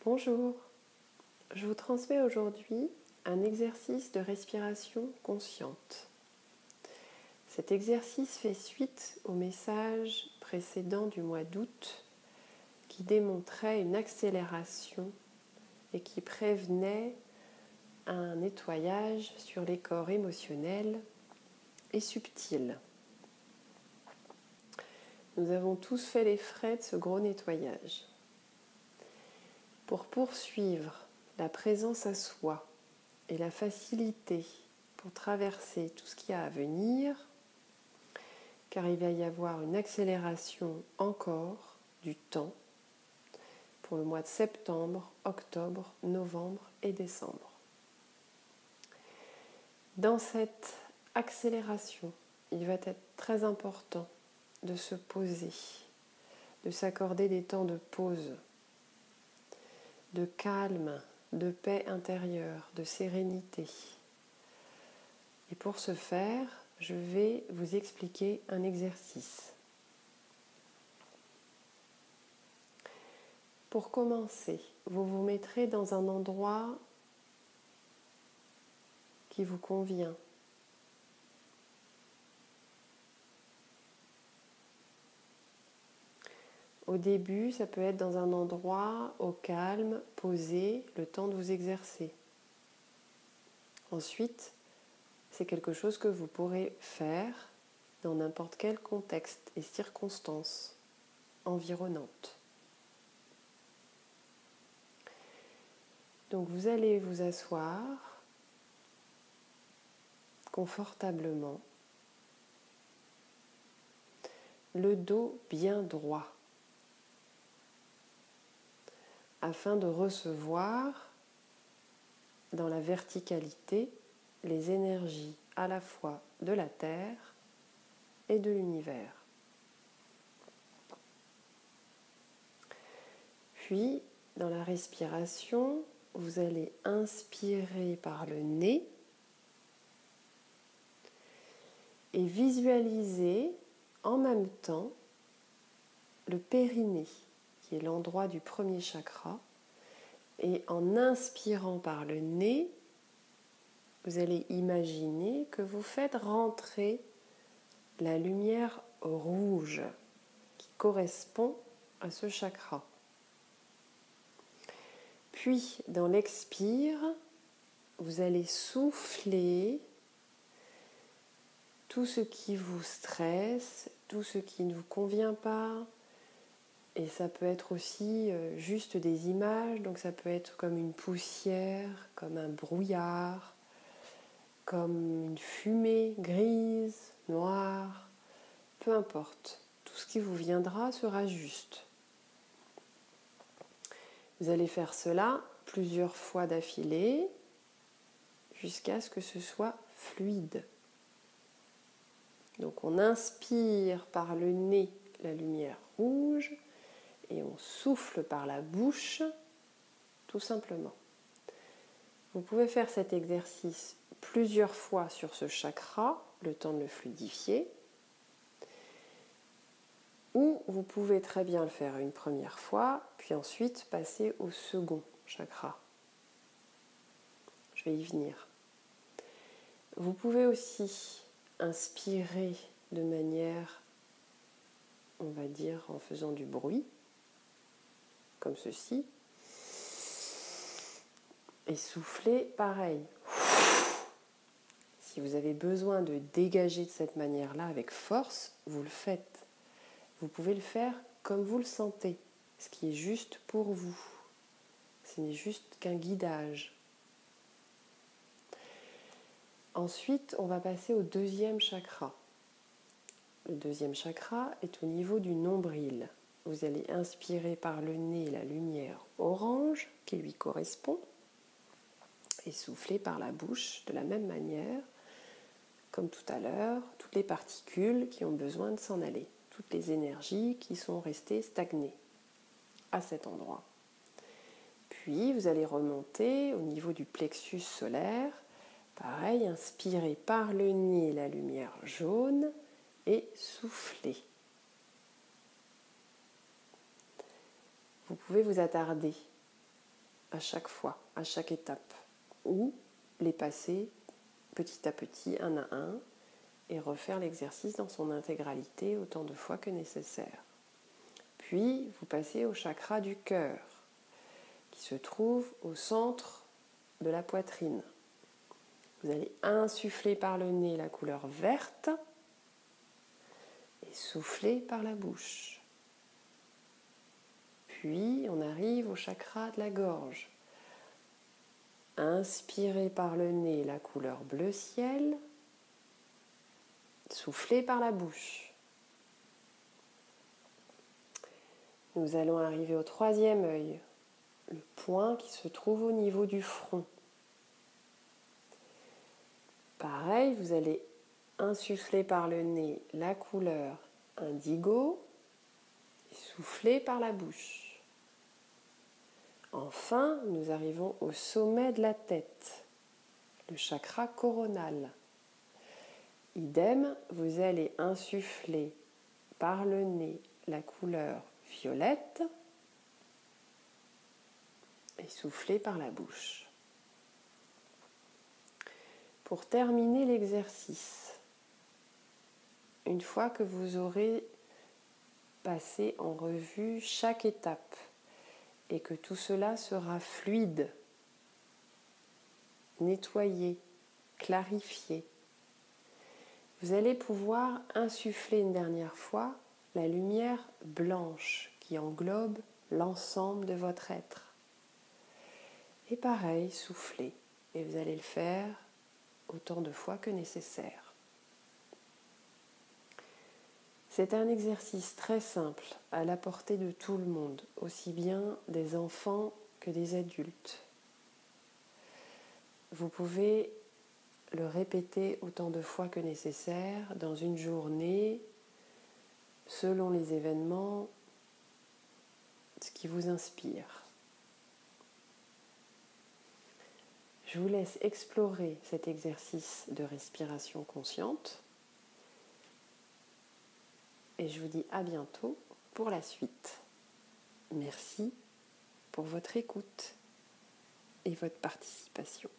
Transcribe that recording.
Bonjour, je vous transmets aujourd'hui un exercice de respiration consciente. Cet exercice fait suite au message précédent du mois d'août qui démontrait une accélération et qui prévenait un nettoyage sur les corps émotionnels et subtils. Nous avons tous fait les frais de ce gros nettoyage. Pour poursuivre la présence à soi et la facilité pour traverser tout ce qu'il y a à venir, car il va y avoir une accélération encore du temps pour le mois de septembre, octobre, novembre et décembre. Dans cette accélération, il va être très important de se poser, de s'accorder des temps de pause, de calme, de paix intérieure, de sérénité. Et pour ce faire, je vais vous expliquer un exercice. Pour commencer, vous vous mettrez dans un endroit qui vous convient. Au début, ça peut être dans un endroit au calme, posé, le temps de vous exercer. Ensuite, c'est quelque chose que vous pourrez faire dans n'importe quel contexte et circonstances environnantes. Donc vous allez vous asseoir confortablement, le dos bien droit, afin de recevoir dans la verticalité les énergies à la fois de la Terre et de l'univers. Puis, dans la respiration, vous allez inspirer par le nez et visualiser en même temps le périnée, qui est l'endroit du premier chakra. Et en inspirant par le nez, vous allez imaginer que vous faites rentrer la lumière rouge qui correspond à ce chakra. Puis, dans l'expire, vous allez souffler tout ce qui vous stresse, tout ce qui ne vous convient pas. Et ça peut être aussi juste des images, donc ça peut être comme une poussière, comme un brouillard, comme une fumée grise, noire, peu importe. Tout ce qui vous viendra sera juste. Vous allez faire cela plusieurs fois d'affilée jusqu'à ce que ce soit fluide. Donc on inspire par le nez la lumière rouge et on souffle par la bouche tout simplement. Vous pouvez faire cet exercice plusieurs fois sur ce chakra, le temps de le fluidifier, ou vous pouvez très bien le faire une première fois, puis ensuite passer au second chakra. Je vais y venir. Vous pouvez aussi inspirer de manière, on va dire, en faisant du bruit, comme ceci, et souffler pareil. Si vous avez besoin de dégager de cette manière-là avec force, vous le faites. Vous pouvez le faire comme vous le sentez, ce qui est juste pour vous. Ce n'est juste qu'un guidage. Ensuite, on va passer au deuxième chakra. Le deuxième chakra est au niveau du nombril. Vous allez inspirer par le nez la lumière orange qui lui correspond et souffler par la bouche de la même manière, comme tout à l'heure, toutes les particules qui ont besoin de s'en aller, toutes les énergies qui sont restées stagnées à cet endroit. Puis vous allez remonter au niveau du plexus solaire. Pareil, inspirez par le nez la lumière jaune et soufflez. Vous pouvez vous attarder à chaque fois, à chaque étape, ou les passer petit à petit, un à un, et refaire l'exercice dans son intégralité autant de fois que nécessaire. Puis, vous passez au chakra du cœur, qui se trouve au centre de la poitrine. Vous allez insuffler par le nez la couleur verte et souffler par la bouche. Puis, on arrive au chakra de la gorge. Inspirez par le nez la couleur bleu ciel, soufflez par la bouche. Nous allons arriver au troisième œil, le point qui se trouve au niveau du front. Pareil, vous allez insuffler par le nez la couleur indigo et souffler par la bouche. Enfin, nous arrivons au sommet de la tête, le chakra coronal. Idem, vous allez insuffler par le nez la couleur violette et souffler par la bouche. Pour terminer l'exercice, une fois que vous aurez passé en revue chaque étape et que tout cela sera fluide, nettoyé, clarifié, vous allez pouvoir insuffler une dernière fois la lumière blanche qui englobe l'ensemble de votre être. Et pareil, soufflez. Et vous allez le faire autant de fois que nécessaire. C'est un exercice très simple, à la portée de tout le monde, aussi bien des enfants que des adultes. Vous pouvez le répéter autant de fois que nécessaire dans une journée, selon les événements, ce qui vous inspire. Je vous laisse explorer cet exercice de respiration consciente et je vous dis à bientôt pour la suite. Merci pour votre écoute et votre participation.